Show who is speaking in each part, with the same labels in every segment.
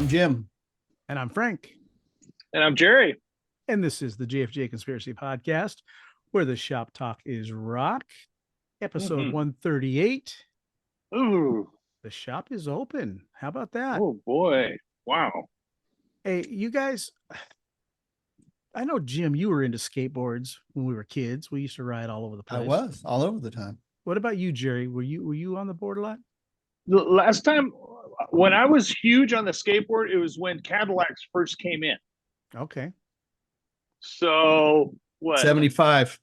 Speaker 1: I'm Jim.
Speaker 2: And I'm Frank.
Speaker 3: And I'm Jerry.
Speaker 2: And this is the JFJ Conspiracy Podcast, where the shop talk is rock. Episode 138.
Speaker 3: Ooh.
Speaker 2: The shop is open. How about that?
Speaker 3: Oh, boy. Wow.
Speaker 2: Hey, you guys, I know, Jim, you were into skateboards when we were kids. We used to ride all over the place.
Speaker 1: I was all over the time.
Speaker 2: What about you, Jerry? Were you on the board a lot?
Speaker 3: The last time when I was huge on the skateboard, it was when Cadillacs first came in.
Speaker 2: Okay.
Speaker 3: So what?
Speaker 1: 75.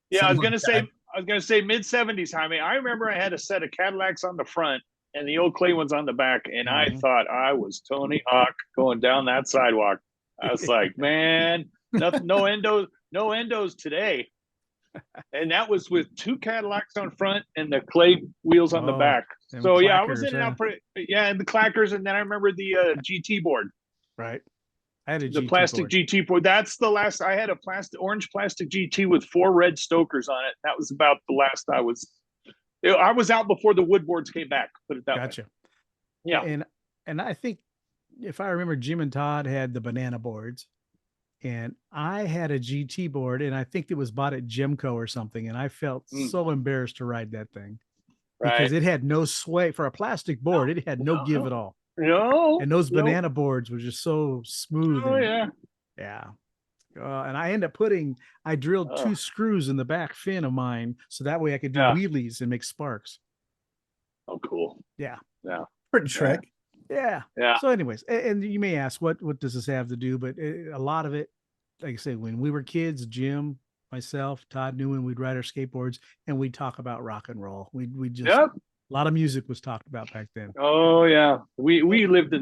Speaker 3: Yeah, I was
Speaker 1: Something
Speaker 3: gonna say mid-70s, Jaime. I remember I had a set of Cadillacs on the front and the old clay ones on the back, and I thought I was Tony Hawk going down that sidewalk. I was like, man, nothing, no endos today. And that was with two Cadillacs on front and the clay wheels on the back. So yeah, I was in and out pretty, and the clackers, and then I remember the GT board.
Speaker 2: Right. I had
Speaker 3: the plastic board. GT board. That's the last I had, a orange plastic GT with 4 red stokers on it. That was about the last I was out before the wood boards came back. Put it that
Speaker 2: way.
Speaker 3: Yeah.
Speaker 2: And I think if I remember, Jim and Todd had the banana boards, and I had a GT board, and I think it was bought at Gemco or something. And I felt so embarrassed to ride that thing because it had no sway for a plastic board. It had no give at all.
Speaker 3: No.
Speaker 2: And those banana boards were just so smooth.
Speaker 3: Oh,
Speaker 2: and, yeah. And I drilled 2 screws in the back fin of mine, so that way I could do wheelies and make sparks.
Speaker 3: Oh, cool.
Speaker 2: Yeah.
Speaker 3: Yeah.
Speaker 1: Pretty trick.
Speaker 2: Yeah.
Speaker 3: Yeah.
Speaker 2: So anyways, and you may ask, what does this have to do? But a lot of it, like I say, when we were kids, Jim, myself, Todd Newman, we'd ride our skateboards and we'd talk about rock and roll. We just, a lot of music was talked about back then.
Speaker 3: Oh yeah. We grew up in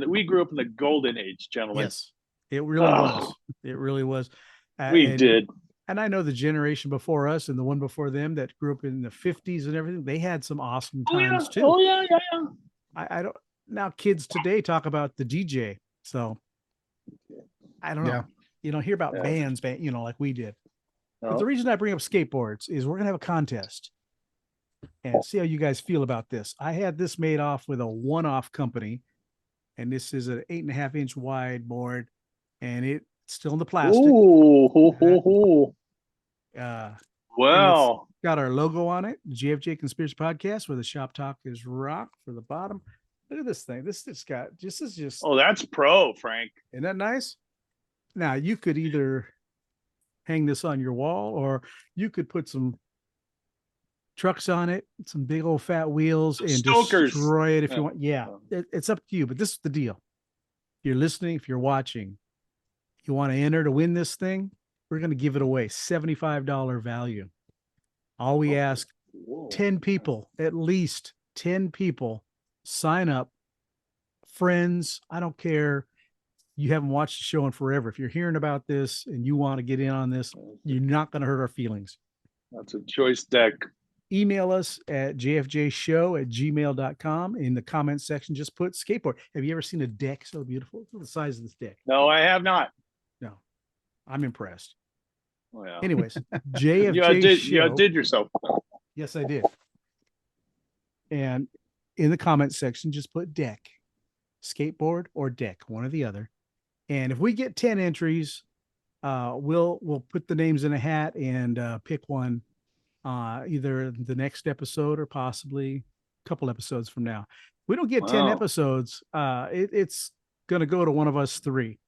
Speaker 3: the golden age, gentlemen.
Speaker 2: Yes, it really was. It really was.
Speaker 3: We did.
Speaker 2: And I know the generation before us and the one before them that grew up in the 50s and everything, they had some awesome times too.
Speaker 3: Oh yeah.
Speaker 2: I don't. Now kids today talk about the DJ, so I don't know. You don't hear about bands, like we did. No. But the reason I bring up skateboards is we're gonna have a contest and see how you guys feel about this. I had this made off with a one-off company, and this is an 8.5-inch wide board, and it's still in the plastic.
Speaker 3: Wow.
Speaker 2: Got our logo on it, JFJ Conspiracy Podcast, where the shop talk is rock for the bottom. Look at this thing. This is just.
Speaker 3: Oh, that's pro, Frank.
Speaker 2: Isn't that nice? Now you could either hang this on your wall, or you could put some trucks on it, some big old fat wheels, and destroy it if you want. Yeah, it's up to you. But this is the deal. If you're listening, if you're watching, you want to enter to win this thing, we're going to give it away. $75 value. All we ask, 10 people, at least 10 people. Sign up, friends. I don't care. You haven't watched the show in forever. If you're hearing about this and you want to get in on this, you're not going to hurt our feelings.
Speaker 3: That's a choice deck.
Speaker 2: Email us at jfjshow@gmail.com. In the comments section, just put skateboard. Have you ever seen a deck so beautiful? Look at the size of this deck.
Speaker 3: No, I have not.
Speaker 2: No, I'm impressed.
Speaker 3: Oh, yeah.
Speaker 2: Anyways, JFJ
Speaker 3: Show. You outdid yourself.
Speaker 2: Yes, I did. And in the comments section, just put deck, skateboard, or deck, one or the other. And if we get 10 entries, we'll put the names in a hat and pick one, either the next episode or possibly a couple episodes from now. If we don't get 10 episodes, it's going to go to one of us 3.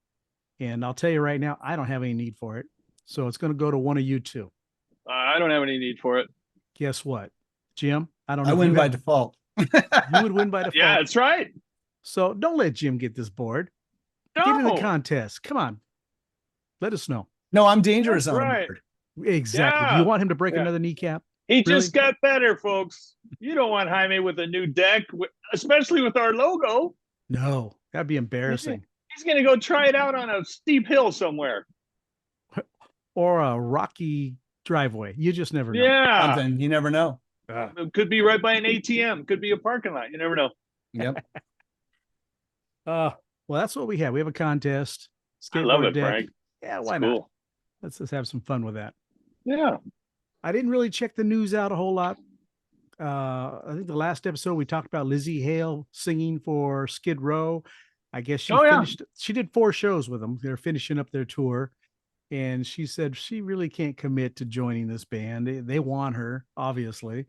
Speaker 2: And I'll tell you right now, I don't have any need for it. So it's going to go to one of you 2.
Speaker 3: I don't have any need for it.
Speaker 2: Guess what, Jim? I don't know.
Speaker 1: I win by default.
Speaker 2: You would win by default.
Speaker 3: Yeah, that's right.
Speaker 2: So don't let Jim get this board.
Speaker 3: No.
Speaker 2: Get in the contest. Come on. Let us know.
Speaker 1: No, I'm dangerous
Speaker 3: that's
Speaker 1: on
Speaker 3: right.
Speaker 1: board.
Speaker 2: Exactly.
Speaker 3: Yeah.
Speaker 2: Do you want him to break another kneecap?
Speaker 3: He just got better, folks. You don't want Jaime with a new deck, especially with our logo.
Speaker 2: No, that'd be embarrassing.
Speaker 3: He's going to go try it out on a steep hill somewhere.
Speaker 2: Or a rocky driveway. You just never know.
Speaker 3: Yeah.
Speaker 1: Something. You never know.
Speaker 3: It could be right by an ATM. Could be a parking lot. You never know.
Speaker 1: Yep.
Speaker 2: Well, that's what we have. We have a contest.
Speaker 3: I love it,
Speaker 2: deck.
Speaker 3: Frank.
Speaker 2: Yeah, why not? Let's just have some fun with that.
Speaker 3: Yeah.
Speaker 2: I didn't really check the news out a whole lot. I think the last episode we talked about Lizzie Hale singing for Skid Row. I guess she
Speaker 3: Oh, yeah.
Speaker 2: finished. She did 4 shows with them. They're finishing up their tour, and she said she really can't commit to joining this band. They want her, obviously,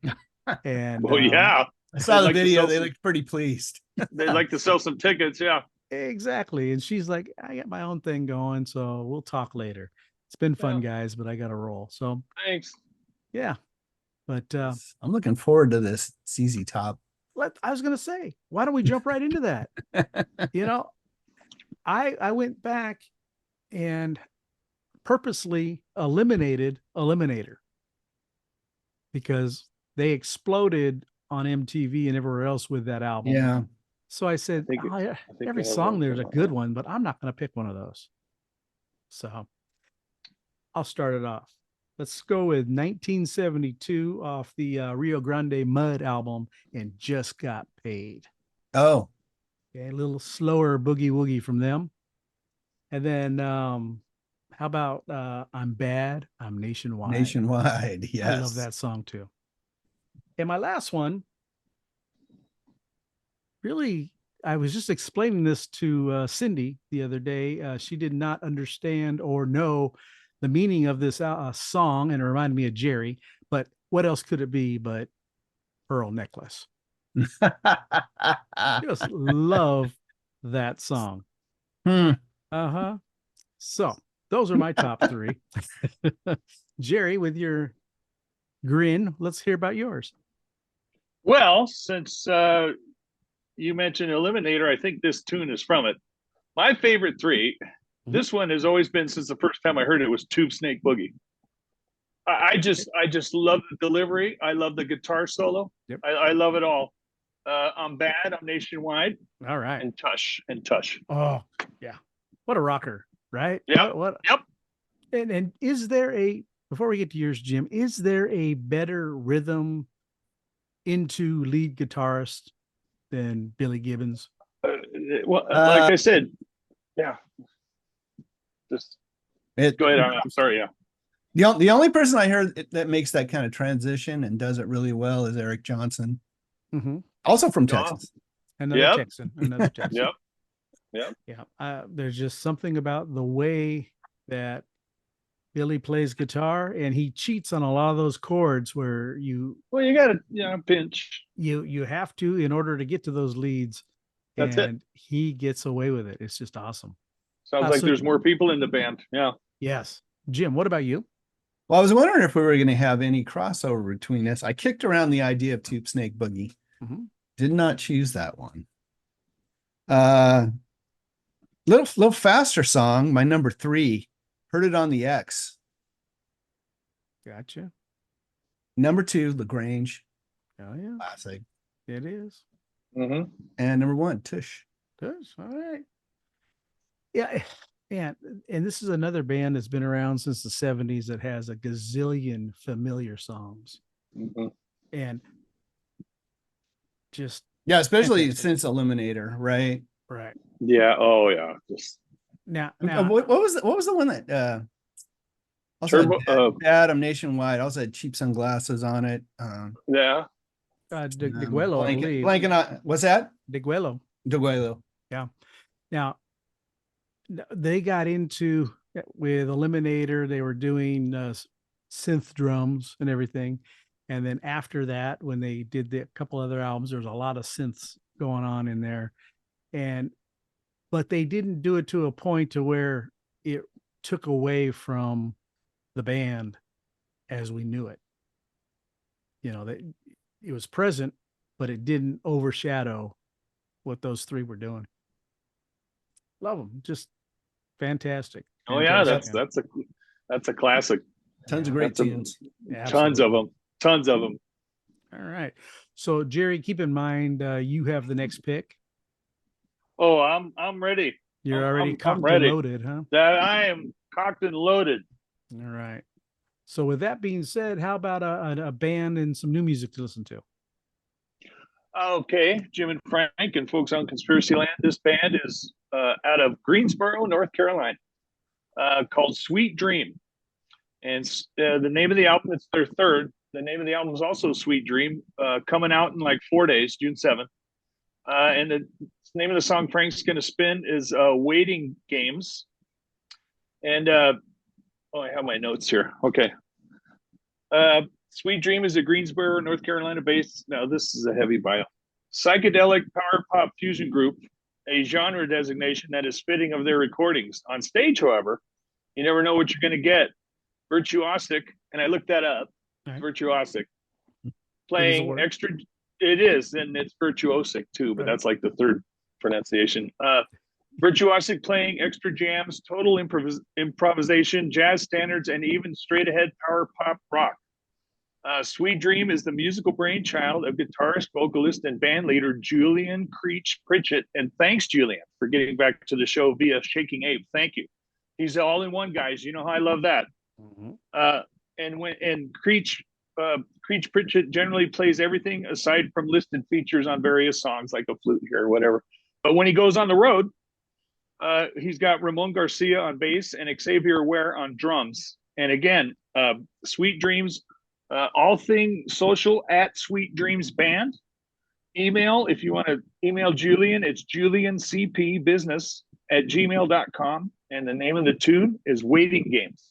Speaker 2: and
Speaker 3: Well, yeah.
Speaker 1: I saw
Speaker 3: They'd
Speaker 1: the
Speaker 3: like to
Speaker 1: video.
Speaker 3: sell
Speaker 1: They
Speaker 3: some-
Speaker 1: looked pretty pleased.
Speaker 3: They'd like to sell some tickets. Yeah.
Speaker 2: exactly. And she's like, I got my own thing going, so we'll talk later. It's been fun,
Speaker 3: Yeah.
Speaker 2: guys, but I got to roll. So
Speaker 3: Thanks.
Speaker 2: yeah, but
Speaker 1: I'm looking forward to this ZZ Top.
Speaker 2: I was gonna say, why don't we jump right into that? You know, I went back and purposely eliminated Eliminator because they exploded on MTV and everywhere else with that album.
Speaker 1: Yeah.
Speaker 2: So I said,
Speaker 3: think it-
Speaker 2: "Oh, yeah,
Speaker 3: I think
Speaker 2: every
Speaker 3: I have
Speaker 2: song
Speaker 3: one
Speaker 2: there's a
Speaker 3: from
Speaker 2: good
Speaker 3: that.
Speaker 2: one, but I'm not going to pick one of those." So I'll start it off. Let's go with 1972 off the Rio Grande Mud album, and Just Got Paid.
Speaker 1: Oh,
Speaker 2: Okay, a little slower boogie woogie from them. And then how about I'm Bad, I'm Nationwide.
Speaker 1: Nationwide. Yes.
Speaker 2: I love that song too. And my last one, really, I was just explaining this to Cindy the other day. She did not understand or know the meaning of this song, and it reminded me of Jerry. But what else could it be but Pearl Necklace? Just love that song. Uh-huh. So those are my top 3. Jerry, with your grin, let's hear about yours.
Speaker 3: Well, since you mentioned Eliminator, I think this tune is from it. My favorite 3, this one has always been, since the first time I heard it, was Tube Snake Boogie. I just love the delivery. I love the guitar solo.
Speaker 2: Yep.
Speaker 3: I love it all. I'm Bad, I'm Nationwide,
Speaker 2: All right.
Speaker 3: and Tush.
Speaker 2: Oh, yeah. What a rocker, right?
Speaker 3: Yep.
Speaker 2: Yep. And is there before we get to yours, Jim, is there a better rhythm into lead guitarist than Billy Gibbons?
Speaker 3: Well, like I said, yeah. Just go ahead. I'm sorry. Yeah.
Speaker 1: The only person I heard that makes that kind of transition and does it really well is Eric Johnson, also from Texas.
Speaker 2: Another Texan. Another Texan.
Speaker 3: Yep.
Speaker 2: Yeah. There's just something about the way that Billy plays guitar, and he cheats on a lot of those chords where you
Speaker 3: got to pinch.
Speaker 2: You have to in order to get to those leads.
Speaker 3: That's
Speaker 2: and he gets away with it. It's just awesome.
Speaker 3: Sounds like there's more people in the band. Yeah.
Speaker 2: Yes. Jim, what about you?
Speaker 1: Well, I was wondering if we were going to have any crossover between us. I kicked around the idea of Tube Snake Boogie. Did not choose that one. Little faster song, my number 3. Heard it on the X.
Speaker 2: Gotcha.
Speaker 1: Number 2, LaGrange.
Speaker 2: Oh yeah.
Speaker 1: Classic.
Speaker 2: It is.
Speaker 1: And number 1, Tush.
Speaker 2: Tush. All right. Yeah. And this is another band that's been around since the 70s that has a gazillion familiar songs. And just
Speaker 1: especially since Eliminator, right?
Speaker 2: Right.
Speaker 3: Yeah. Oh yeah. Just
Speaker 2: now
Speaker 1: what was the one that also Adam Nationwide also had Cheap Sunglasses on it.
Speaker 2: Deguelo, I believe.
Speaker 1: Blanking on what's that?
Speaker 2: Deguelo. Yeah. Now they got into with Eliminator. They were doing synth drums and everything, and then after that, when they did a couple other albums, there was a lot of synths going on in there, but they didn't do it to a point to where it took away from the band as we knew it. It was present, but it didn't overshadow what those 3 were doing. Love them. Just fantastic.
Speaker 3: Oh yeah, that's a classic.
Speaker 1: Tons of great tunes.
Speaker 3: Tons of them.
Speaker 2: All right. So Jerry, keep in mind you have the next pick.
Speaker 3: Oh, I'm ready.
Speaker 2: You're already cocked and loaded, huh?
Speaker 3: That I am cocked and loaded.
Speaker 2: All right. So with that being said, how about a band and some new music to listen to?
Speaker 3: Okay, Jim and Frank and folks on Conspiracy Land. This band is out of Greensboro, North Carolina, called Sweet Dream. And the name of the album, it's their 3rd. The name of the album is also Sweet Dream, coming out in like 4 days, June 7th. And the name of the song Frank's going to spin is Waiting Games. And I have my notes here. Okay. Sweet Dream is a Greensboro, North Carolina based. Now, this is a heavy bio. Psychedelic power pop fusion group, a genre designation that is fitting of their recordings. On stage, however, you never know what you're going to get. Virtuosic, and I looked that up. Right. Virtuosic. Playing extra. It is, and it's virtuosic too, but that's like the third pronunciation. Virtuosic playing extra jams, total improvisation, jazz standards, and even straight ahead power pop rock. Sweet Dream is the musical brainchild of guitarist, vocalist, and band leader Julian Creech Pritchett. And thanks, Julian, for getting back to the show via Shaking Ape. Thank you. He's all in one, guys. You know how I love that. And Creech Pritchett generally plays everything aside from listed features on various songs, like a flute here or whatever. But when he goes on the road, he's got Ramon Garcia on bass and Xavier Ware on drums. And again, Sweet Dreams, all thing social at Sweet Dreams Band. Email, if you want to email Julian, it's juliancpbusiness@gmail.com. And the name of the tune is Waiting Games.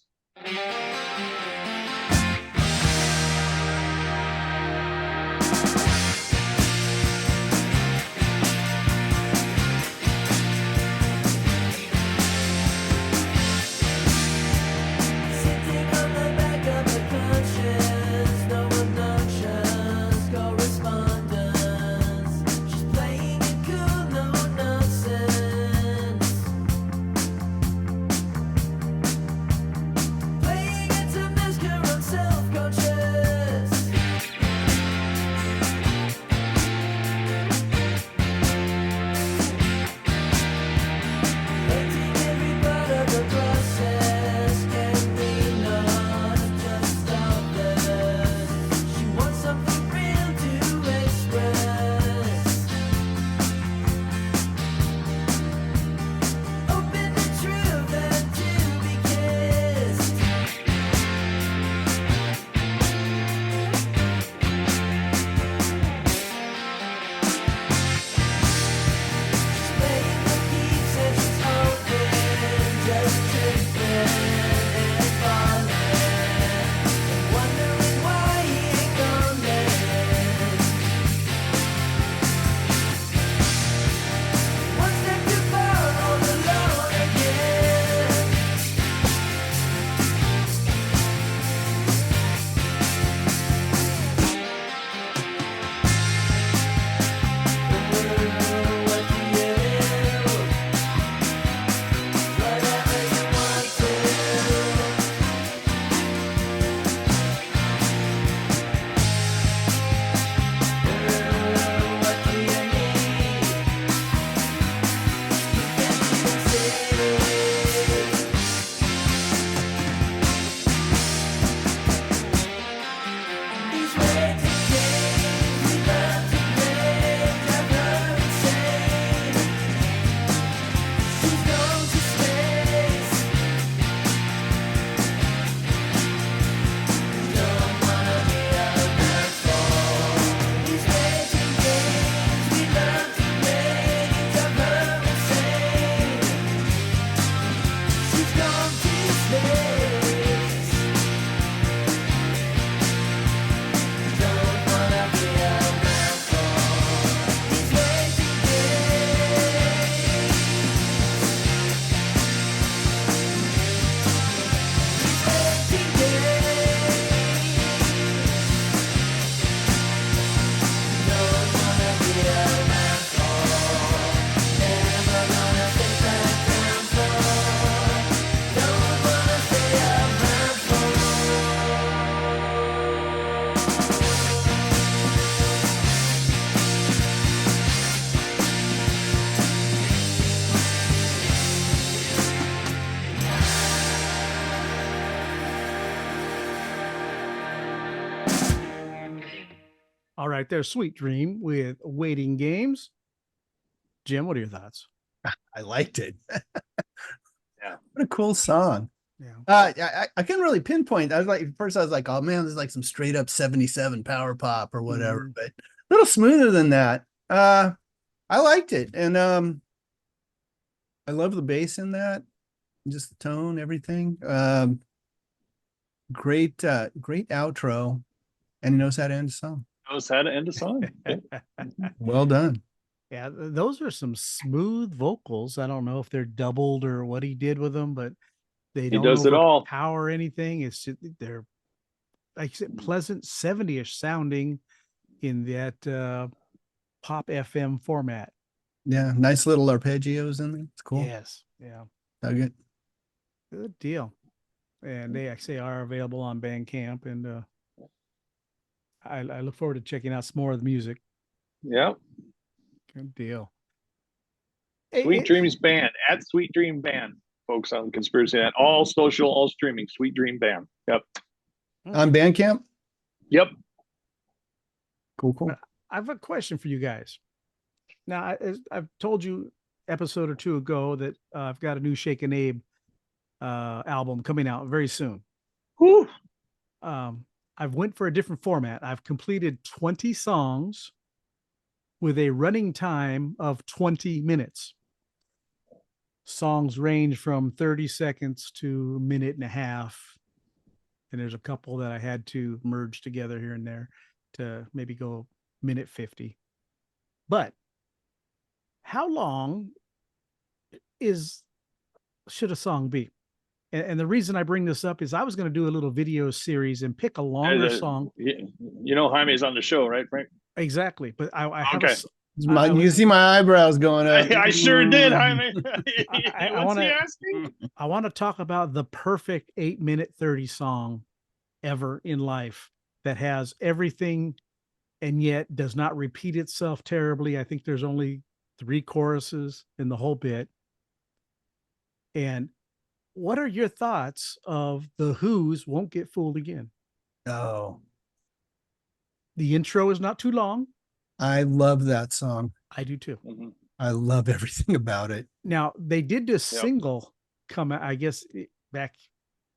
Speaker 2: All right, there's Sweet Dream with Waiting Games. Jim, what are your thoughts?
Speaker 1: I liked it.
Speaker 3: Yeah.
Speaker 1: What a cool song.
Speaker 2: Yeah.
Speaker 1: I couldn't really pinpoint. I was like, oh man, there's like some straight up 77 power pop or whatever, but a little smoother than that. I liked it. And I love the bass in that. Just the tone, everything. Great outro. And he knows how to end a song.
Speaker 3: Knows how to end a song.
Speaker 1: Well done.
Speaker 2: Yeah, those are some smooth vocals. I don't know if they're doubled or what he did with them, but they don't
Speaker 3: does it all.
Speaker 2: Power anything. It's just, they're, like you said, pleasant 70-ish sounding in that pop FM format.
Speaker 1: Yeah, nice little arpeggios in there. It's cool.
Speaker 2: Yes, yeah,
Speaker 1: Dug it.
Speaker 2: good deal. And they actually are available on Bandcamp, and I look forward to checking out some more of the music.
Speaker 3: Yeah.
Speaker 2: Good deal.
Speaker 3: Sweet Dreams Band at Sweet Dream Band, folks, on Conspiracy Net. All social, all streaming. Sweet Dream Band. Yep.
Speaker 1: On Bandcamp?
Speaker 3: Yep.
Speaker 1: Cool.
Speaker 2: I have a question for you guys. Now, I've told you episode or two ago that I've got a new Shake and Abe album coming out very soon.
Speaker 3: Whew.
Speaker 2: I've went for a different format. I've completed 20 songs with a running time of 20 minutes. Songs range from 30 seconds to a minute and a half. And there's a couple that I had to merge together here and there to maybe go minute 50. But how long should a song be? And the reason I bring this up is I was going to do a little video series and pick a longer song.
Speaker 3: You know, Jaime's on the show, right, Frank?
Speaker 2: Exactly. But I have
Speaker 3: okay.
Speaker 1: You see my eyebrows going up.
Speaker 3: I sure did, Jaime.
Speaker 2: I want to talk about the perfect 8-minute 30 song ever in life that has everything and yet does not repeat itself terribly. I think there's only 3 choruses in the whole bit. And what are your thoughts of the Who's Won't Get Fooled Again?
Speaker 1: Oh.
Speaker 2: The intro is not too long.
Speaker 1: I love that song.
Speaker 2: I do too.
Speaker 3: Mm-hmm.
Speaker 1: I love everything about it.
Speaker 2: Now, they did this single come out, I guess, back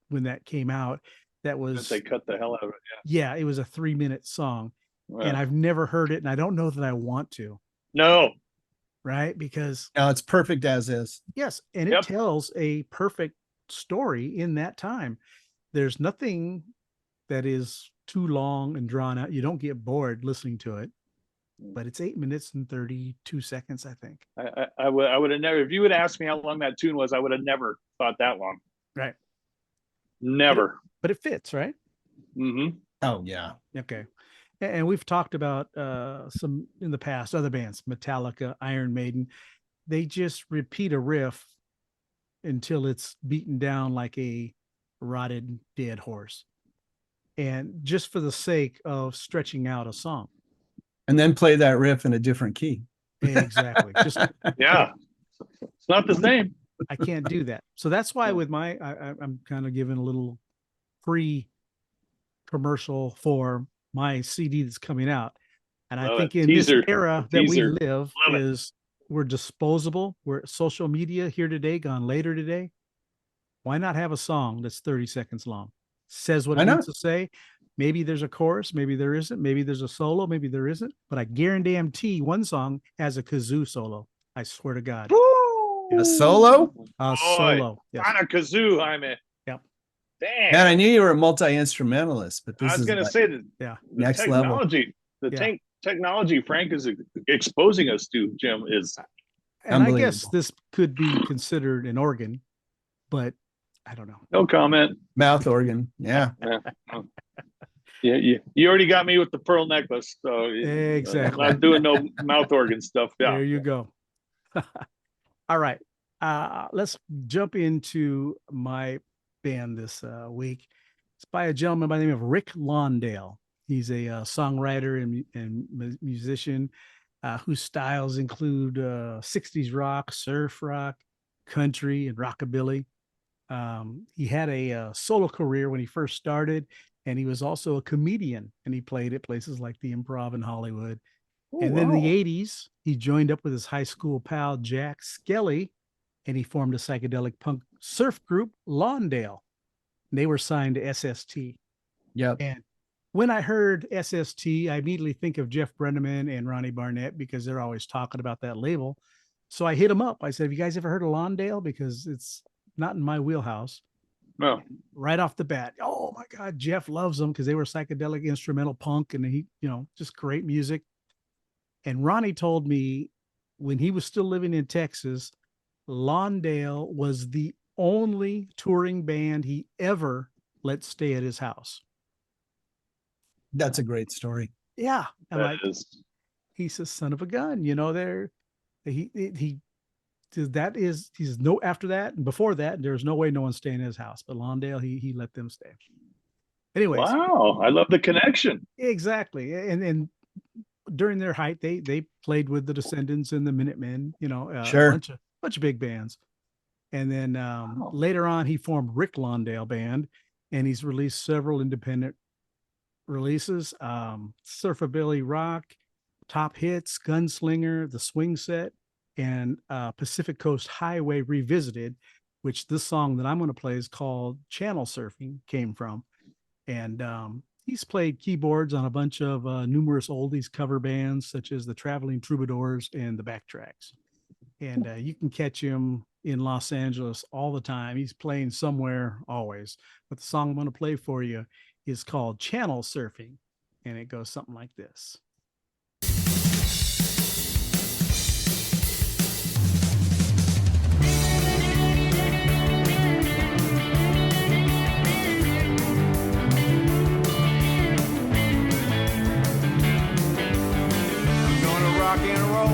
Speaker 2: when that came out. That was...
Speaker 3: They cut the hell out of it,
Speaker 2: yeah. Yeah, it was a 3-minute song. Yeah. And I've never heard it, and I don't know that I want to.
Speaker 3: No.
Speaker 2: Right? Because...
Speaker 1: no, it's perfect as is.
Speaker 2: Yes, and it tells a perfect story in that time. There's nothing that is too long and drawn out. You don't get bored listening to it. But it's 8 minutes and 32 seconds, I think.
Speaker 3: I would have never, if you would ask me how long that tune was, I would have never thought that long.
Speaker 2: Right.
Speaker 3: Never.
Speaker 2: But it fits, right?
Speaker 3: Mm-hmm.
Speaker 1: Oh, yeah.
Speaker 2: Okay. And we've talked about some in the past, other bands, Metallica, Iron Maiden. They just repeat a riff until it's beaten down like a rotted, dead horse. And just for the sake of stretching out a song.
Speaker 1: And then play that riff in a different key.
Speaker 2: Exactly. Just
Speaker 3: yeah. It's not the same.
Speaker 2: I can't do that. So that's why with my, I'm kind of giving a little free commercial for my CD that's coming out. And I think in this era that we live we're disposable. We're social media here today, gone later today. Why not have a song that's 30 seconds long? Says what it needs to say. Maybe there's a chorus, maybe there isn't, maybe there's a solo, maybe there isn't, but I guarantee one song has a kazoo solo. I swear to God.
Speaker 1: A solo?
Speaker 2: A solo.
Speaker 3: Yes. On a kazoo, Jaime.
Speaker 2: Yep.
Speaker 3: Damn.
Speaker 1: Man, I knew you were a multi-instrumentalist, but this
Speaker 3: I was going to say that
Speaker 2: the
Speaker 1: next
Speaker 3: technology,
Speaker 1: level.
Speaker 3: Technology Frank is exposing us to, Jim, is
Speaker 2: and I guess this could be considered an organ, but I don't know.
Speaker 3: No comment.
Speaker 1: Mouth organ. Yeah.
Speaker 3: Yeah, you already got me with the pearl necklace, so
Speaker 2: exactly.
Speaker 3: I'm not doing no mouth organ stuff. Yeah.
Speaker 2: There you go. All right, let's jump into my band this week. It's by a gentleman by the name of Rick Lawndale. He's a songwriter and musician whose styles include 60s rock, surf rock, country, and rockabilly. He had a solo career when he first started. And he was also a comedian, and he played at places like the Improv in Hollywood. And then in the 80s, he joined up with his high school pal, Jack Skelly, and he formed a psychedelic punk surf group, Lawndale. And they were signed to SST.
Speaker 1: Yep.
Speaker 2: And when I heard SST, I immediately think of Jeff Brenneman and Ronnie Barnett because they're always talking about that label. So I hit them up. I said, have you guys ever heard of Lawndale? Because it's not in my wheelhouse.
Speaker 3: No.
Speaker 2: Right off the bat. Oh my God, Jeff loves them because they were psychedelic instrumental punk and he, just great music. And Ronnie told me when he was still living in Texas, Lawndale was the only touring band he ever let stay at his house.
Speaker 1: That's a great story.
Speaker 2: Yeah. He's a son of a gun, he's no, after that and before that, there's no way no one's staying in his house, but Lawndale, he let them stay. Anyways.
Speaker 3: Wow. I love the connection.
Speaker 2: Exactly. And during their height, they played with the Descendants and the Minutemen,
Speaker 1: sure.
Speaker 2: a bunch of big bands. And then later on, he formed Rick Lawndale Band, and he's released several independent releases, Surfabilly Rock, Top Hits, Gunslinger, The Swing Set, and Pacific Coast Highway Revisited, which this song that I'm going to play is called Channel Surfing, came from. And he's played keyboards on a bunch of numerous oldies cover bands, such as the Traveling Troubadours and the Backtracks. And you can catch him in Los Angeles all the time. He's playing somewhere always. But the song I'm going to play for you is called Channel Surfing, and it goes something like this.
Speaker 4: I'm gonna rock and roll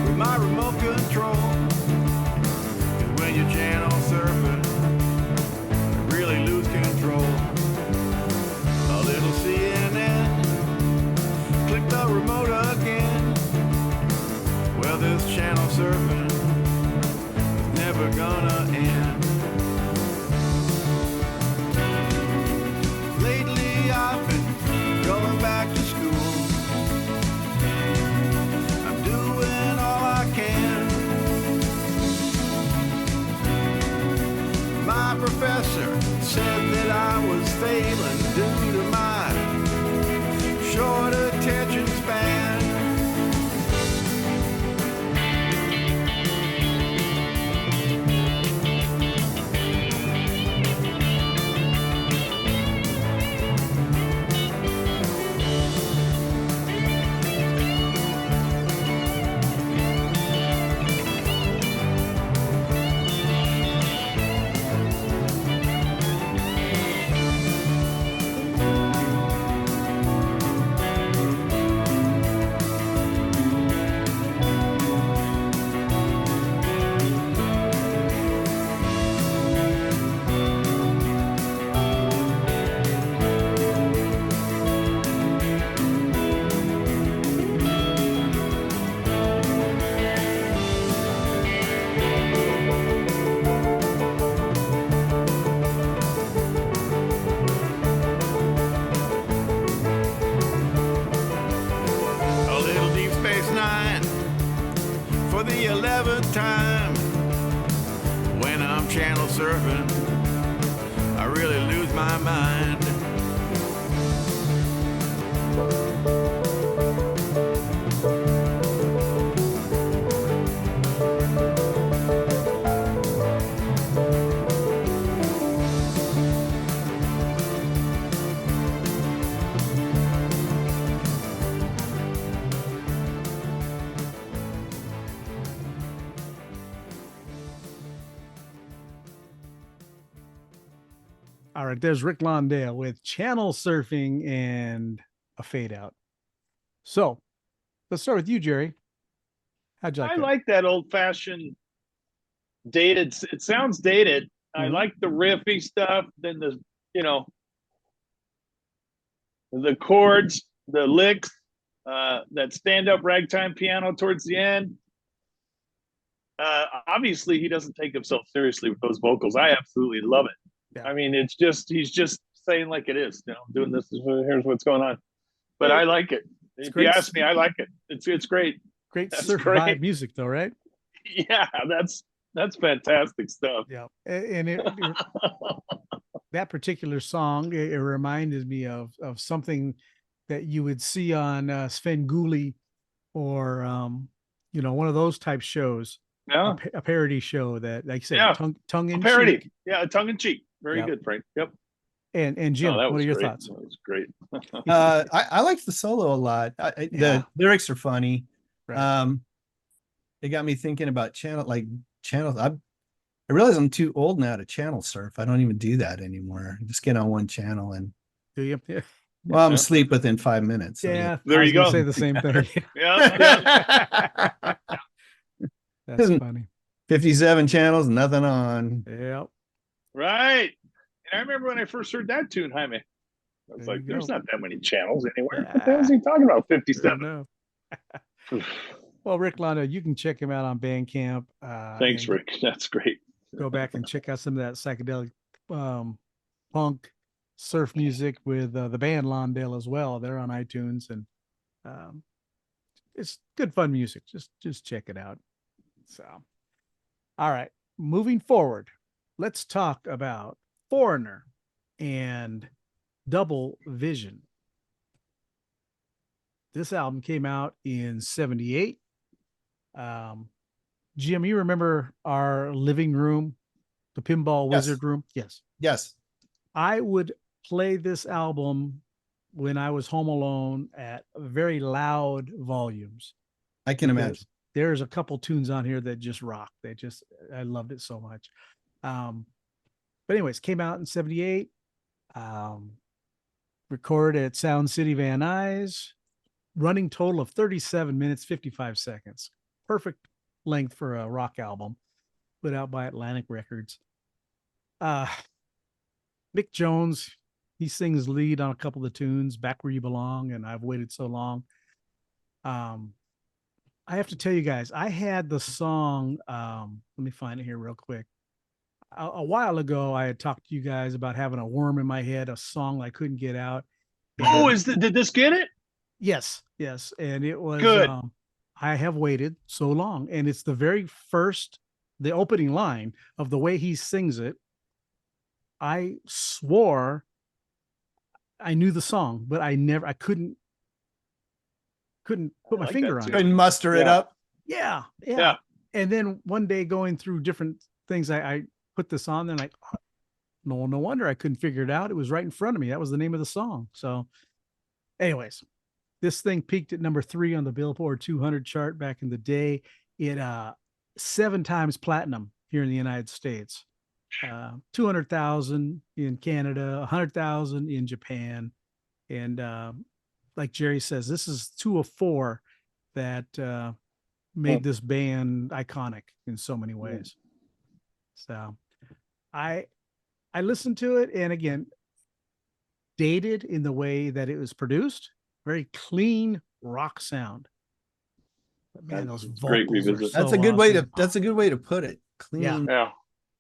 Speaker 4: with my remote control. 'Cause when you're channel surfing, you really lose control. A little CNN, click the remote again. Well, this channel surfing is never gonna end. Lately I've been going back to school. I'm doing all I can. My professor said that I was failing due to my short attention span. A little Deep Space Nine for the 11th time. When I'm channel surfing, I really lose my mind.
Speaker 2: All right, there's Rick Lawndale with Channel Surfing and a fade out. So let's start with you, Jerry. How'd you like
Speaker 3: I
Speaker 2: that?
Speaker 3: like that old fashioned dated. It sounds dated. I like the riffy stuff. Then the chords, the licks, that stand up ragtime piano towards the end. Obviously, he doesn't take himself seriously with those vocals. I absolutely love it. Yeah. I mean, he's just saying like it is. I'm doing this. Here's what's going on. But I like it. If you ask me, I like it. It's great.
Speaker 2: Great surf vibe music, though, right?
Speaker 3: Yeah, that's fantastic stuff.
Speaker 2: Yeah, and that particular song, it reminded me of something that you would see on Svengoolie or one of those type shows.
Speaker 3: Yeah.
Speaker 2: A parody show that, like you said,
Speaker 3: Yeah.
Speaker 2: tongue in
Speaker 3: parody.
Speaker 2: cheek.
Speaker 3: Yeah, tongue in cheek. Very
Speaker 2: Yep.
Speaker 3: good, Frank. Yep.
Speaker 2: And Jim, what are your
Speaker 3: great.
Speaker 2: thoughts?
Speaker 3: That was great.
Speaker 1: I liked the solo a lot. The lyrics are funny.
Speaker 2: Right.
Speaker 1: It got me thinking about channels. I realize I'm too old now to channel surf. I don't even do that anymore. I just get on one channel and
Speaker 2: Do you? Yeah.
Speaker 1: well, I'm asleep within 5 minutes. So
Speaker 2: Yeah.
Speaker 3: There you go.
Speaker 2: Say the same thing.
Speaker 3: Yeah.
Speaker 2: That's funny.
Speaker 1: 57 channels, nothing on.
Speaker 2: Yep.
Speaker 3: Right. And I remember when I first heard that tune, Jaime. I was
Speaker 2: There
Speaker 3: like,
Speaker 2: you
Speaker 3: there's
Speaker 2: go.
Speaker 3: not that many channels anywhere. What the hell is he talking about? 57.
Speaker 2: Well, Rick Lawndale, you can check him out on Bandcamp.
Speaker 3: Thanks,
Speaker 2: and
Speaker 3: Rick. That's great.
Speaker 2: Go back and check out some of that psychedelic punk surf music with the band Lawndale as well. They're on iTunes, and it's good fun music. Just check it out. So, all right, moving forward, let's talk about Foreigner and Double Vision. This album came out in 78. Jim, you remember our living room, the pinball wizard room?
Speaker 1: Yes.
Speaker 2: I would play this album when I was home alone at very loud volumes.
Speaker 1: I can imagine.
Speaker 2: There's a couple tunes on here that just rock. I loved it so much. But anyways, came out in 78. Recorded at Sound City Van Nuys. Running total of 37 minutes, 55 seconds. Perfect length for a rock album put out by Atlantic Records. Mick Jones, he sings lead on a couple of the tunes, Back Where You Belong and I've Waited So Long. I have to tell you guys, I had the song, let me find it here real quick. A while ago, I had talked to you guys about having a worm in my head, a song I couldn't get out.
Speaker 3: Oh, did this get it?
Speaker 2: Yes. And it was
Speaker 3: good.
Speaker 2: I Have Waited So Long. And it's the opening line of the way he sings it. I swore I knew the song, but I couldn't put my finger on it.
Speaker 1: Couldn't muster it up.
Speaker 2: Yeah. And then one day going through different things, I put this on there and no wonder I couldn't figure it out. It was right in front of me. That was the name of the song. So anyways, this thing peaked at number 3 on the Billboard 200 chart back in the day. It 7 times platinum here in the United States. 200,000 in Canada, 100,000 in Japan. And like Jerry says, this is 2 of 4 that made this band iconic in so many ways. So I listened to it, and again, dated in the way that it was produced, very clean rock sound. But man, those
Speaker 3: great
Speaker 2: vocals are
Speaker 3: revisit.
Speaker 2: so
Speaker 1: That's a good
Speaker 2: awesome.
Speaker 1: that's a good way to put it. Clean,
Speaker 3: Yeah.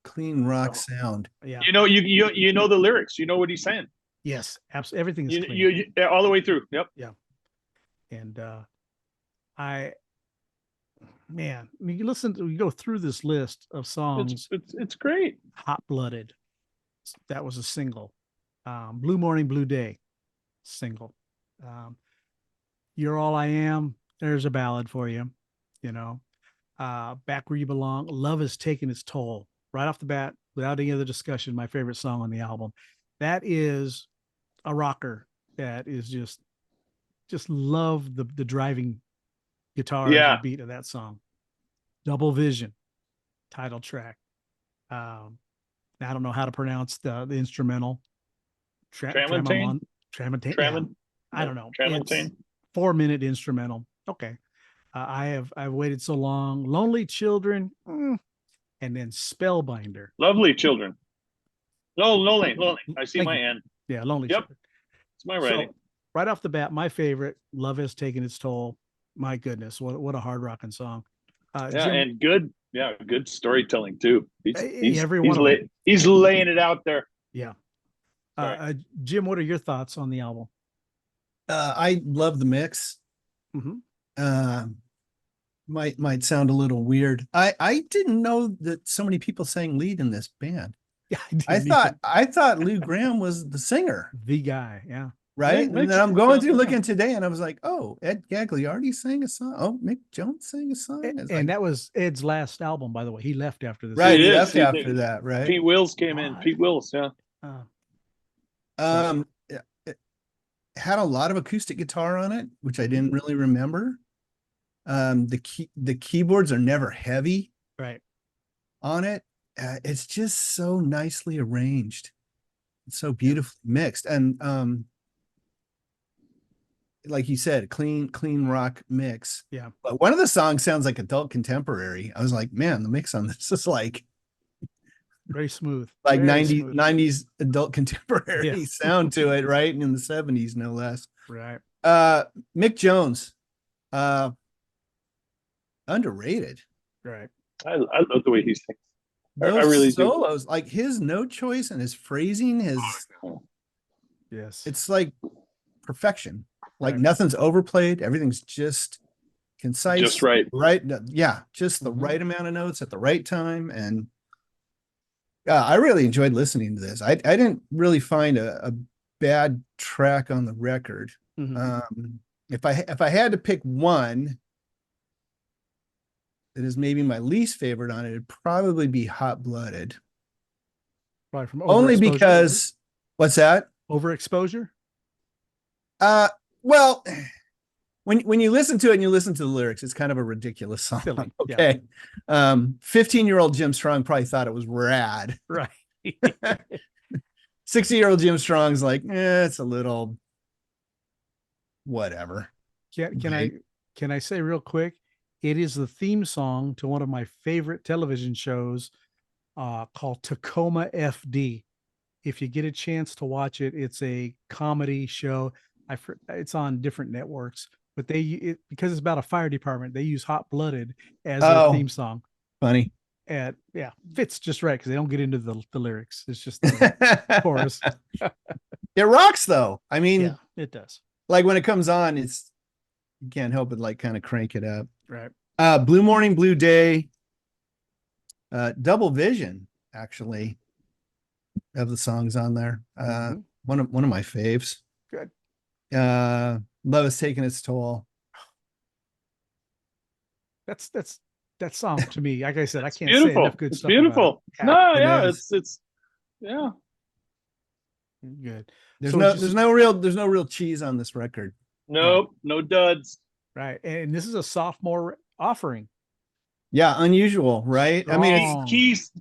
Speaker 1: clean rock sound.
Speaker 2: Yeah.
Speaker 3: You know the lyrics. You know what he's saying.
Speaker 2: Yes, absolutely. Everything is clean.
Speaker 3: You all the way through. Yep.
Speaker 2: Yeah. And you go through this list of songs.
Speaker 3: It's great.
Speaker 2: Hot Blooded, that was a single. Blue Morning, Blue Day, single. You're All I Am, there's a ballad for you. Back Where You Belong, Love Has Taken Its Toll. Right off the bat, without any other discussion, my favorite song on the album. That is a rocker that is just love the driving guitar and beat of that song. Double Vision, title track. I don't know how to pronounce the instrumental.
Speaker 3: Tramontane?
Speaker 2: I don't know.
Speaker 3: Tramontane.
Speaker 2: 4-minute instrumental. Okay. I've Waited So Long. Lonely Children. And then Spellbinder.
Speaker 3: Lovely Children. Lonely. I see my end.
Speaker 2: Yeah, Lonely
Speaker 3: Yep.
Speaker 2: Children.
Speaker 3: It's my writing.
Speaker 2: So, right off the bat, my favorite, Love Has Taken Its Toll. My goodness, what a hard rocking song.
Speaker 3: Jim, and good storytelling too. He's laying it out there.
Speaker 2: Yeah. Jim, what are your thoughts on the album?
Speaker 1: I love the mix.
Speaker 2: Mm-hmm.
Speaker 1: Might sound a little weird. I didn't know that so many people sang lead in this band. I thought Lou Gramm was the singer,
Speaker 2: the guy. Yeah.
Speaker 1: right?
Speaker 3: Yeah,
Speaker 1: And then I'm going through
Speaker 3: yeah.
Speaker 1: looking today, and I was like, oh, Ed Gagliardi sang a song. Oh, Mick Jones sang a song.
Speaker 2: And,
Speaker 1: It's
Speaker 2: and
Speaker 1: like,
Speaker 2: that was Ed's last album, by the way. He left after this.
Speaker 1: right,
Speaker 3: It
Speaker 1: he
Speaker 3: is.
Speaker 1: left after that, right?
Speaker 3: Pete Wills came in.
Speaker 2: What?
Speaker 3: Pete Wills, yeah.
Speaker 1: It had a lot of acoustic guitar on it, which I didn't really remember. The keyboards are never heavy
Speaker 2: Right.
Speaker 1: on it. It's just so nicely arranged. It's so beautifully mixed. And like you said, clean rock mix.
Speaker 2: Yeah.
Speaker 1: But one of the songs sounds like adult contemporary. I was like, man, the mix on this is like
Speaker 2: Very smooth.
Speaker 1: like
Speaker 2: Very
Speaker 1: 90s adult contemporary sound to it, right? And in the 70s, no less.
Speaker 2: Right.
Speaker 1: Mick Jones, underrated.
Speaker 2: Right.
Speaker 3: I love the way he sings. I
Speaker 1: Those
Speaker 3: really
Speaker 1: solos, like his note choice and his phrasing,
Speaker 2: Yes.
Speaker 1: it's like perfection. Like
Speaker 2: Right.
Speaker 1: nothing's overplayed. Everything's just concise.
Speaker 3: Just right.
Speaker 1: Right. Yeah. Just the
Speaker 2: Mhm.
Speaker 1: right amount of notes at the right time. And I really enjoyed listening to this. I didn't really find a bad track on the record.
Speaker 2: Mhm.
Speaker 1: If I had to pick one that is maybe my least favorite on it, it'd probably be Hot Blooded.
Speaker 2: Probably from
Speaker 1: Only
Speaker 2: overexposure.
Speaker 1: because what's that?
Speaker 2: Overexposure.
Speaker 1: Well, when you listen to it and you listen to the lyrics, it's kind of a ridiculous song.
Speaker 2: Silly, yeah.
Speaker 1: Okay. 15-year-old Jim Strong probably thought it was rad.
Speaker 2: Right.
Speaker 1: 60-year-old Jim Strong's like, it's a little whatever.
Speaker 2: Can I say real quick? It is the theme song to one of my favorite television shows called Tacoma FD. If you get a chance to watch it, it's a comedy show. It's on different networks, but because it's about a fire department, they use Hot Blooded as their theme song.
Speaker 1: Funny.
Speaker 2: And yeah, fits just right because they don't get into the lyrics. It's just the chorus.
Speaker 1: It rocks though. I mean,
Speaker 2: Yeah, it does.
Speaker 1: like when it comes on, you can't help but like kind of crank it up.
Speaker 2: Right.
Speaker 1: Blue Morning, Blue Day, Double Vision, actually, of the songs on there. One of my faves.
Speaker 2: Good.
Speaker 1: Love Is Taking Its Toll.
Speaker 2: That's that song to me. Like I said, I can't
Speaker 3: beautiful.
Speaker 2: say enough good
Speaker 3: It's
Speaker 2: stuff. about
Speaker 3: beautiful.
Speaker 2: it.
Speaker 3: No,
Speaker 1: it
Speaker 3: yeah,
Speaker 1: is.
Speaker 3: it's yeah.
Speaker 2: Good.
Speaker 1: There's
Speaker 2: So
Speaker 1: no real cheese on this record.
Speaker 3: Nope, no duds.
Speaker 2: Right. And this is a sophomore offering.
Speaker 1: Yeah, unusual, right? I mean, it's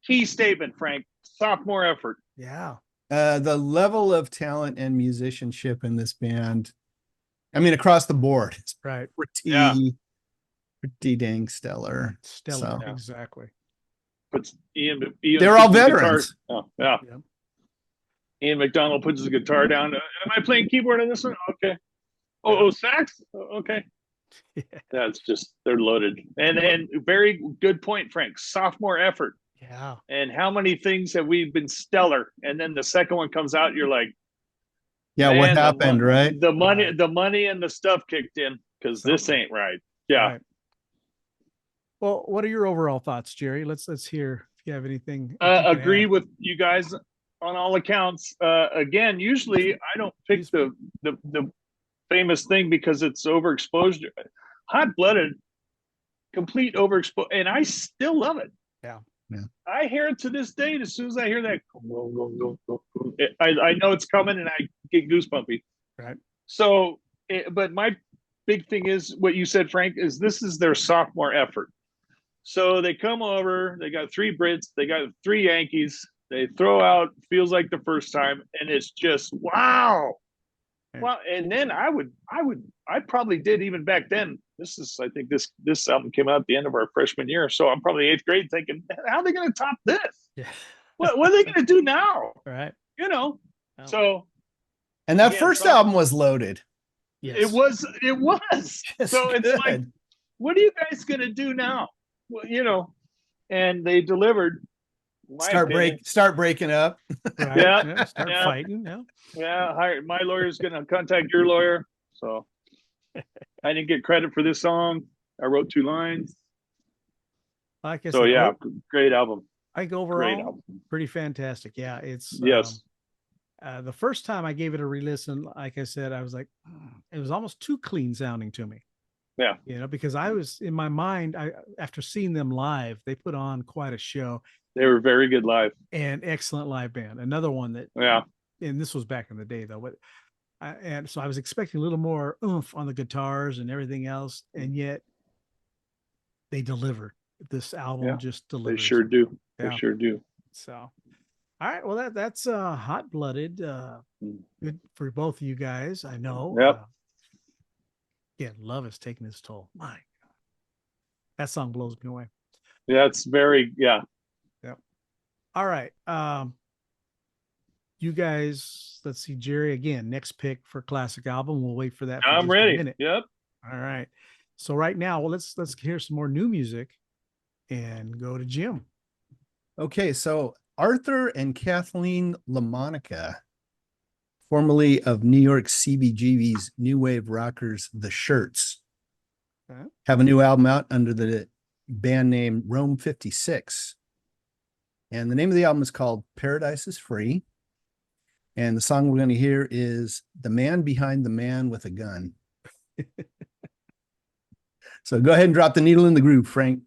Speaker 3: Key statement, Frank. Sophomore effort.
Speaker 2: Yeah.
Speaker 1: the level of talent and musicianship in this band. I mean, across the board, it's
Speaker 2: Right.
Speaker 1: pretty dang stellar.
Speaker 2: Stellar.
Speaker 1: So.
Speaker 2: Exactly.
Speaker 3: Puts Ian
Speaker 1: They're all
Speaker 3: puts his
Speaker 1: veterans.
Speaker 3: guitar- Oh, yeah.
Speaker 2: Yeah.
Speaker 3: Ian McDonald puts his guitar down. Am I playing keyboard on this one? Okay. Oh, sax? Okay.
Speaker 2: Yeah.
Speaker 3: That's just, they're loaded. And very good point, Frank. Sophomore effort.
Speaker 2: Yeah.
Speaker 3: And how many things have we been stellar? And then the second one comes out, you're like,
Speaker 1: Yeah,
Speaker 3: man,
Speaker 1: what happened, right?
Speaker 3: The money and the stuff kicked in because this ain't right. Yeah.
Speaker 2: Right. Well, what are your overall thoughts, Jerry? Let's hear if you have anything.
Speaker 3: Agree with you guys on all accounts. Again, usually I don't pick the famous thing because it's overexposure. Hot Blooded, complete overexposure, and I still love it.
Speaker 2: Yeah.
Speaker 3: I hear it to this day. And as soon as I hear that, I know it's coming, and I get goosebumpy.
Speaker 2: Right.
Speaker 3: So, but my big thing is what you said, Frank. Is this is their sophomore effort. So they come over. They got 3 Brits. They got 3 Yankees. They throw out "Feels Like the First Time," and it's just wow.
Speaker 2: Yeah.
Speaker 3: Well, and then I probably did even back then. I think this album came out at the end of our freshman year, so I'm probably 8th grade thinking, how are they going to top this?
Speaker 2: Yeah.
Speaker 3: What are they going to do now?
Speaker 2: Right.
Speaker 3: You know.
Speaker 2: Oh.
Speaker 3: So.
Speaker 1: And that
Speaker 3: Yeah,
Speaker 1: first album was loaded.
Speaker 2: Yes.
Speaker 3: It was. So it's
Speaker 1: good.
Speaker 3: like, what are you guys going to do now? Well, you know, and they delivered.
Speaker 1: Start breaking up.
Speaker 2: Right.
Speaker 3: Yeah.
Speaker 2: Start
Speaker 3: Yeah.
Speaker 2: fighting. Yeah.
Speaker 3: Yeah, my lawyer's going to contact your lawyer. So I didn't get credit for this song. I wrote 2 lines.
Speaker 2: Like I
Speaker 3: So
Speaker 2: said,
Speaker 3: yeah, great album.
Speaker 2: I think
Speaker 3: Great
Speaker 2: overall,
Speaker 3: album.
Speaker 2: pretty fantastic. Yeah, it's
Speaker 3: Yes.
Speaker 2: the first time I gave it a re-listen, like I said, I was like, it was almost too clean sounding to me.
Speaker 3: Yeah.
Speaker 2: Because I was in my mind, after seeing them live, they put on quite a show.
Speaker 3: They were very good live.
Speaker 2: And excellent live band. Another one that,
Speaker 3: Yeah.
Speaker 2: And this was back in the day though, but and so I was expecting a little more oomph on the guitars and everything else, and yet they delivered. This album just delivers.
Speaker 3: They sure do.
Speaker 2: Yeah.
Speaker 3: They sure do.
Speaker 2: So, all right, well that's Hot Blooded. Good for both of you guys. I know.
Speaker 3: Yep.
Speaker 2: Yeah, love is taking its toll. My God, that song blows me away.
Speaker 3: Yeah, it's very
Speaker 2: Yep. All right. You guys, let's see, Jerry, again, next pick for classic album. We'll wait for that. For
Speaker 3: I'm
Speaker 2: just
Speaker 3: ready.
Speaker 2: A minute.
Speaker 3: Yep.
Speaker 2: All right. So right now, well, let's hear some more new music and go to Jim.
Speaker 1: Okay, so Arthur and Kathleen LaMonica, formerly of New York CBGB's new wave rockers, The Shirts, have a new album out under the band name Rome 56. And the name of the album is called Paradise is Free. And the song we're going to hear is The Man Behind the Man with a Gun. So go ahead and drop the needle in the groove, Frank.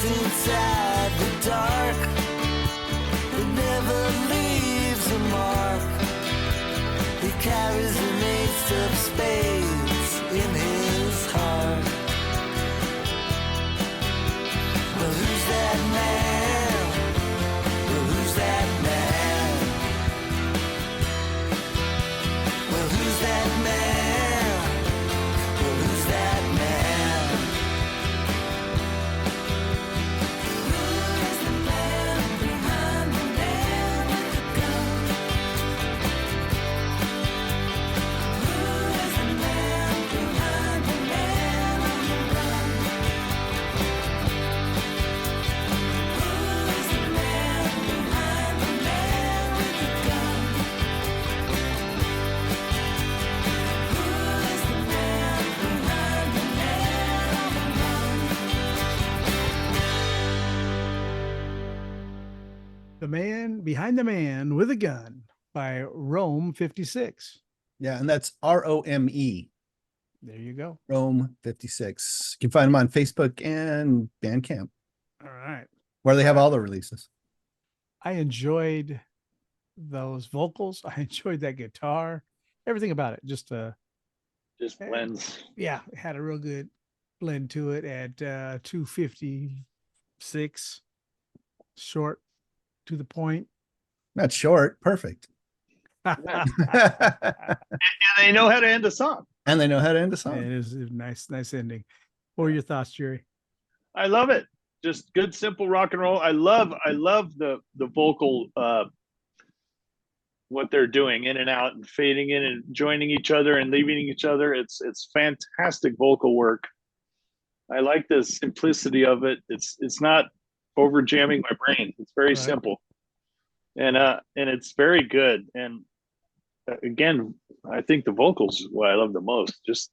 Speaker 5: Inside the dark, it never leaves a mark. He carries an ace of spades in his heart. Well, who's that man? Well, who's that man? Well, who's that man? Well, who's that man?
Speaker 2: The Man Behind the Man with a Gun by Rome 56.
Speaker 1: Yeah, and that's Rome.
Speaker 2: There you go.
Speaker 1: Rome 56. You can find them on Facebook and Bandcamp,
Speaker 2: All right.
Speaker 1: where they have all the releases.
Speaker 2: I enjoyed those vocals. I enjoyed that guitar, everything about it. Just
Speaker 3: blends.
Speaker 2: Yeah, it had a real good blend to it at 2:56, short, to the point.
Speaker 1: Not short, perfect.
Speaker 3: And they know how to end a song.
Speaker 1: And they know how to end a song.
Speaker 2: It is a nice ending. What are your thoughts, Jerry?
Speaker 3: I love it. Just good, simple rock and roll. I love the vocal, what they're doing in and out and fading in and joining each other and leaving each other. It's fantastic vocal work. I like the simplicity of it. It's not over jamming my brain. It's very simple, and it's very good. And again, I think the vocals is what I love the most. Just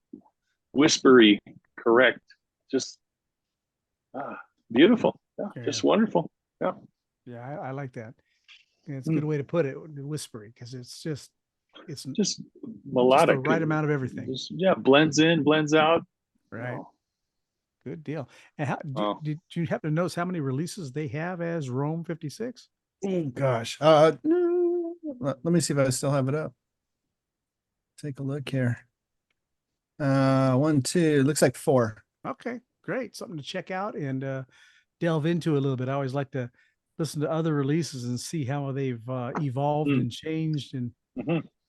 Speaker 3: whispery, correct, just beautiful. Yeah, just wonderful. Yeah,
Speaker 2: I like that. And it's a good way to put it, whispery, because it's just
Speaker 3: melodic,
Speaker 2: just the right amount of everything.
Speaker 3: Just, blends in, blends out.
Speaker 2: Right. Oh. Good deal. And how did you happen to notice how many releases they have as Rome 56?
Speaker 1: Oh gosh. Let me see if I still have it up. Take a look here. 1, 2, looks like 4.
Speaker 2: Okay, great. Something to check out and delve into a little bit. I always like to listen to other releases and see how they've evolved and changed. And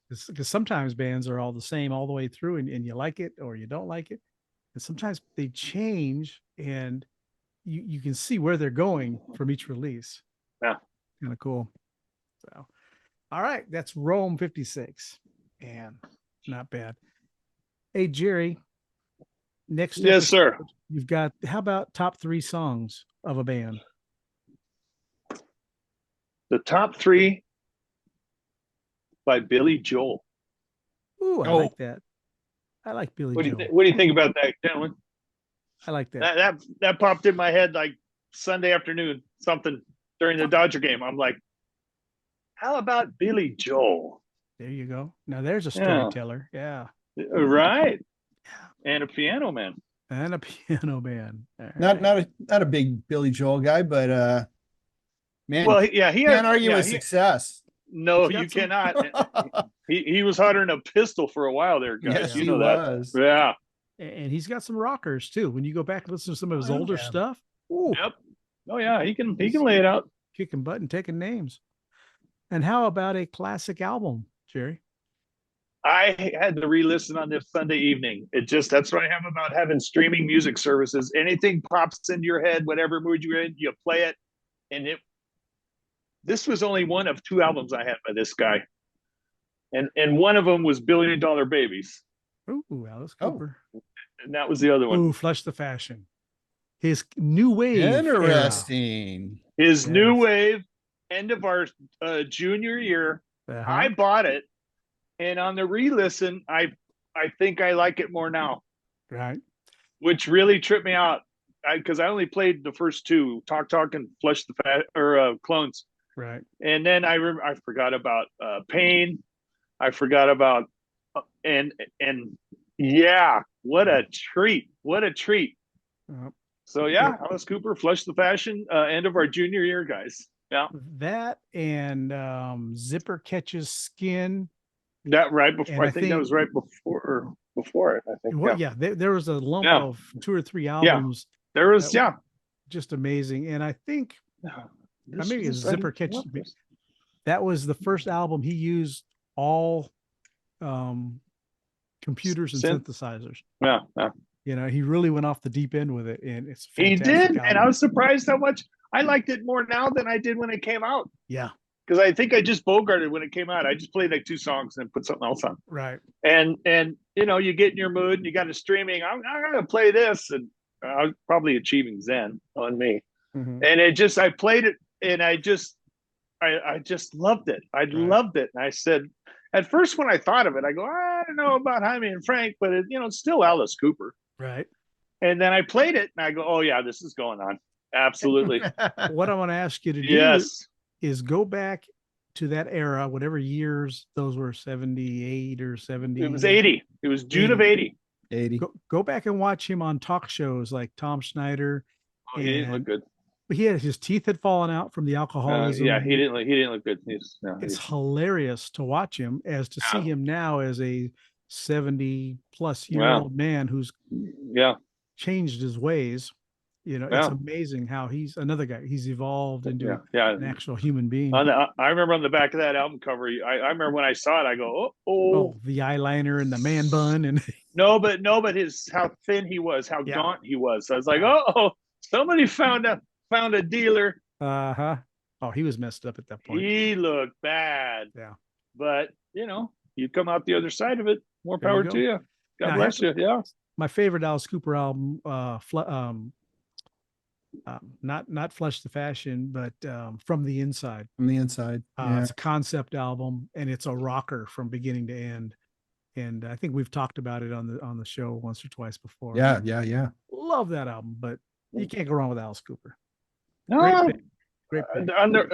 Speaker 2: because sometimes bands are all the same all the way through, and you like it or you don't like it. And sometimes they change, and you can see where they're going from each release.
Speaker 3: Yeah.
Speaker 2: Kind of cool. So, all right. That's Rome 56. And not bad. Hey, Jerry. Next.
Speaker 3: Yes, sir.
Speaker 2: You've got, how about top 3 songs of a band?
Speaker 3: The top 3 by Billy Joel.
Speaker 2: Ooh, I like that. I like Billy Joel.
Speaker 3: What do you think about that, gentlemen?
Speaker 2: I like that.
Speaker 3: That popped in my head like Sunday afternoon, something during the Dodger game. I'm like, how about Billy Joel?
Speaker 2: There you go. Now there's a storyteller. Yeah.
Speaker 3: Right. And a piano man.
Speaker 2: And a piano man.
Speaker 1: Right. Not a big Billy Joel guy, but man.
Speaker 3: Well, he
Speaker 1: can't argue with success.
Speaker 3: No, you cannot. He was hotter than a pistol for a while there, guys.
Speaker 1: Yes,
Speaker 3: you know
Speaker 1: he was.
Speaker 3: That. Yeah.
Speaker 2: And he's got some rockers too. When you go back and listen to some of his older stuff.
Speaker 3: Ooh. Yep. Oh yeah, he can lay it out.
Speaker 2: Kicking butt and taking names. And how about a classic album, Jerry?
Speaker 3: I had to re-listen on this Sunday evening. That's what I have about having streaming music services. Anything pops into your head, whatever mood you're in, you play it. And this was only one of 2 albums I had by this guy. And one of them was $1 Billion Babies.
Speaker 2: Ooh, Alice Cooper.
Speaker 3: And that was the other one.
Speaker 2: Ooh, Flush the Fashion. His new wave.
Speaker 1: Interesting.
Speaker 3: Era. His new wave, end of our junior year. I bought it. And on the re-listen, I think I like it more now.
Speaker 2: Right.
Speaker 3: Which really tripped me out. Because I only played the first 2, Talk and Flush the Clones.
Speaker 2: Right.
Speaker 3: And then I forgot about Pain. I forgot about and yeah, what a treat. What a treat. So yeah, Alice Cooper, Flush the Fashion, end of our junior year, guys. Yeah.
Speaker 2: That and Zipper Catches Skin.
Speaker 3: That right before, I think that was right before it, I think.
Speaker 2: Well, yeah, there was a lump of 2 or 3 albums.
Speaker 3: There was,
Speaker 2: just amazing. And I think maybe it's Zipper Catches Me. That was the first album he used all computers and synthesizers.
Speaker 3: Yeah.
Speaker 2: You know, he really went off the deep end with it, and it's
Speaker 3: he did, and I was surprised how much I liked it more now than I did when it came out.
Speaker 2: Yeah,
Speaker 3: because I think I just bogarted when it came out. I just played like 2 songs and put something else on.
Speaker 2: Right.
Speaker 3: And you know, you get in your mood and you got a streaming. I'm gonna play this, and I was probably achieving Zen on me. And I played it, and I just loved it. I loved it. And I said, at first when I thought of it, I go, I don't know about Jaime and Frank, but it's still Alice Cooper.
Speaker 2: Right.
Speaker 3: And then I played it and I go, oh yeah, this is going on. Absolutely.
Speaker 2: What I want to ask you to do is go back to that era, whatever years those were, 78 or 70.
Speaker 3: It was 80. It was June of 80.
Speaker 1: 80.
Speaker 2: Go back and watch him on talk shows like Tom Schneider.
Speaker 3: Oh, he didn't look good.
Speaker 2: But his teeth had fallen out from the alcoholism.
Speaker 3: Yeah, he didn't look good.
Speaker 2: It's hilarious to watch him as to see him now as a 70+ year old man who's changed his ways. You know,
Speaker 3: Yeah.
Speaker 2: it's amazing how he's another guy. He's evolved into
Speaker 3: Yeah.
Speaker 2: an actual human being.
Speaker 3: I remember on the back of that album cover, I remember when I saw it, I go, oh,
Speaker 2: The eyeliner and the man bun and
Speaker 3: no, but how thin he was, how
Speaker 2: Yeah.
Speaker 3: gaunt he was. I was like, oh, somebody found a dealer.
Speaker 2: uh-huh. Oh, he was messed up at that point.
Speaker 3: He looked bad.
Speaker 2: Yeah.
Speaker 3: But you come out the other side of it. More
Speaker 2: There you
Speaker 3: power
Speaker 2: go.
Speaker 3: to you. God
Speaker 2: Now, I
Speaker 3: bless you.
Speaker 2: have
Speaker 3: Yeah.
Speaker 2: My favorite Alice Cooper album, not Flush the Fashion, but From the Inside.
Speaker 1: From the inside. Yeah.
Speaker 2: It's a concept album and it's a rocker from beginning to end. And I think we've talked about it on the show once or twice before.
Speaker 1: Yeah.
Speaker 2: Love that album, but you can't go wrong with Alice Cooper.
Speaker 3: No.
Speaker 2: Great pick.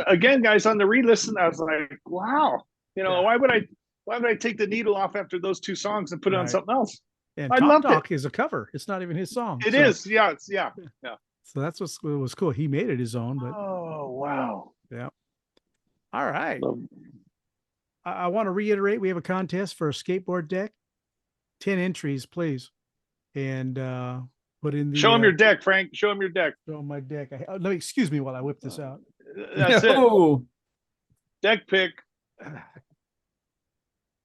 Speaker 3: Again, guys, on the re-listen, I was like, wow. Why would I take the needle off after those two songs and put it on something else?
Speaker 2: And
Speaker 3: I
Speaker 2: Top
Speaker 3: loved
Speaker 2: Talk is a cover. It's not even his song.
Speaker 3: It is. Yeah. Yeah.
Speaker 2: So that's what was cool. He made it his own, but
Speaker 3: Oh, wow.
Speaker 2: yeah. All right. I want to reiterate, we have a contest for a skateboard deck. 10 entries, please. And put in the
Speaker 3: Show him your deck, Frank. Show him your deck.
Speaker 2: show my deck. No, excuse me while I whip this out.
Speaker 3: That's it. Deck pick.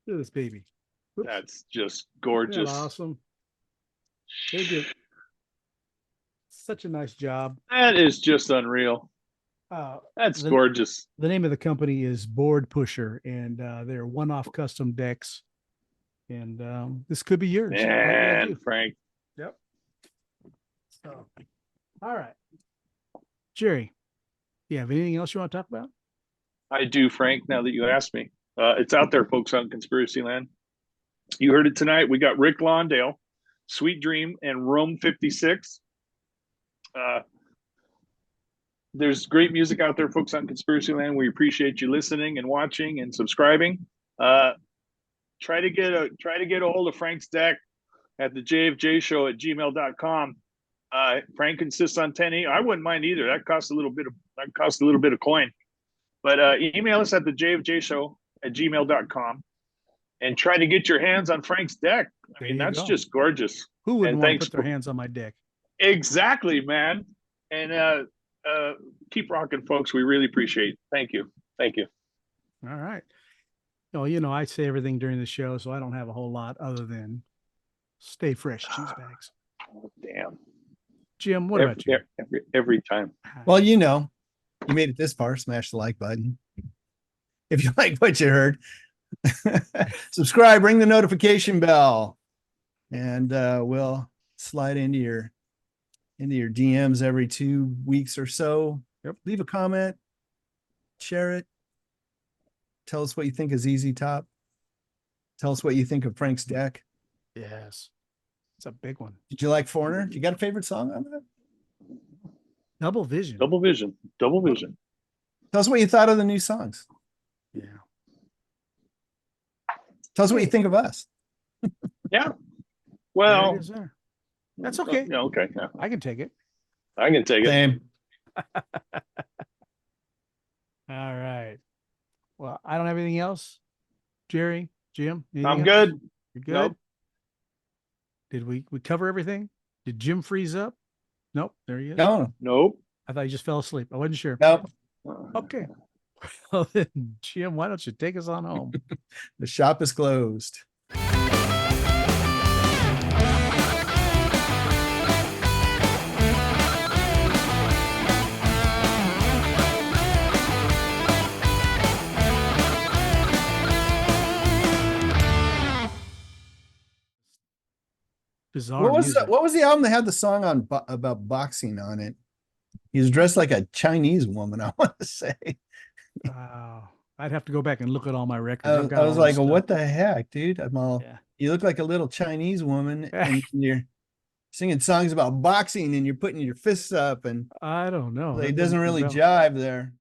Speaker 2: Look at this baby. Whoops.
Speaker 3: That's just
Speaker 2: Isn't that
Speaker 3: gorgeous.
Speaker 2: awesome. They did such a nice job.
Speaker 3: That is just unreal. That's gorgeous.
Speaker 2: The name of the company is Board Pusher, and they're one-off custom decks. And this could be yours.
Speaker 3: Man, Frank.
Speaker 2: Yep. So, all right. Jerry, you have anything else you want to talk about?
Speaker 3: I do, Frank, now that you asked me. It's out there, folks, on Conspiracy Land. You heard it tonight. We got Rick Lawndale, Sweet Dream, and Rome 56. There's great music out there, folks, on Conspiracy Land. We appreciate you listening and watching and subscribing. Try to get a hold of Frank's deck at the JFJ show at gmail.com. Frank insists on 10E. I wouldn't mind either. That costs a little bit of coin. But email us at the JFJ show at gmail.com and try to get your hands on Frank's deck. I mean, that's just gorgeous.
Speaker 2: Who wouldn't want to put their hands on my deck?
Speaker 3: Exactly, man. And keep rocking, folks. We really appreciate it. Thank you.
Speaker 2: All right. I say everything during the show, so I don't have a whole lot other than stay fresh, cheese bags.
Speaker 3: Oh, damn.
Speaker 2: Jim, what about you?
Speaker 3: Every time.
Speaker 1: Well, you made it this far, smash the like button. If you like what you heard, subscribe, ring the notification bell, and we'll slide into your DMs every 2 weeks or so.
Speaker 2: Yep.
Speaker 1: Leave a comment, share it. Tell us what you think of zztop. Tell us what you think of Frank's deck.
Speaker 2: Yes. It's a big one.
Speaker 1: Did you like Foreigner? You got a favorite song on that?
Speaker 2: Double Vision.
Speaker 3: Double Vision.
Speaker 1: Tell us what you thought of the new songs.
Speaker 2: Yeah.
Speaker 1: Tell us what you think of us.
Speaker 3: Yeah.
Speaker 2: There
Speaker 3: Well,
Speaker 2: it is there. That's okay.
Speaker 3: Yeah, okay. Yeah.
Speaker 2: I can take it.
Speaker 3: I can take it.
Speaker 1: Same.
Speaker 2: All right. Well, I don't have anything else. Jerry, Jim, anything
Speaker 3: I'm
Speaker 2: else?
Speaker 3: good.
Speaker 2: You're good.
Speaker 3: Nope.
Speaker 2: Did we cover everything? Did Jim freeze up? Nope. There he is.
Speaker 1: No,
Speaker 3: Nope.
Speaker 2: I thought he just fell asleep. I wasn't sure.
Speaker 1: no.
Speaker 2: Okay. Well then, Jim, why don't you take us on home?
Speaker 1: The shop is closed.
Speaker 2: Bizarre.
Speaker 1: What was
Speaker 2: music.
Speaker 1: what was the album that had the song on about boxing on it? He was dressed like a Chinese woman, I want to say.
Speaker 2: Wow. I'd have to go back and look at all my records.
Speaker 1: I
Speaker 2: I've got
Speaker 1: was
Speaker 2: all this
Speaker 1: like,
Speaker 2: stuff.
Speaker 1: what the heck, dude? I'm all,
Speaker 2: Yeah.
Speaker 1: you look like a little Chinese woman and you're singing songs about boxing and you're putting your fists up and
Speaker 2: I don't know.
Speaker 1: it
Speaker 2: That
Speaker 1: doesn't
Speaker 2: rings a
Speaker 1: really
Speaker 2: bell.
Speaker 1: jive there.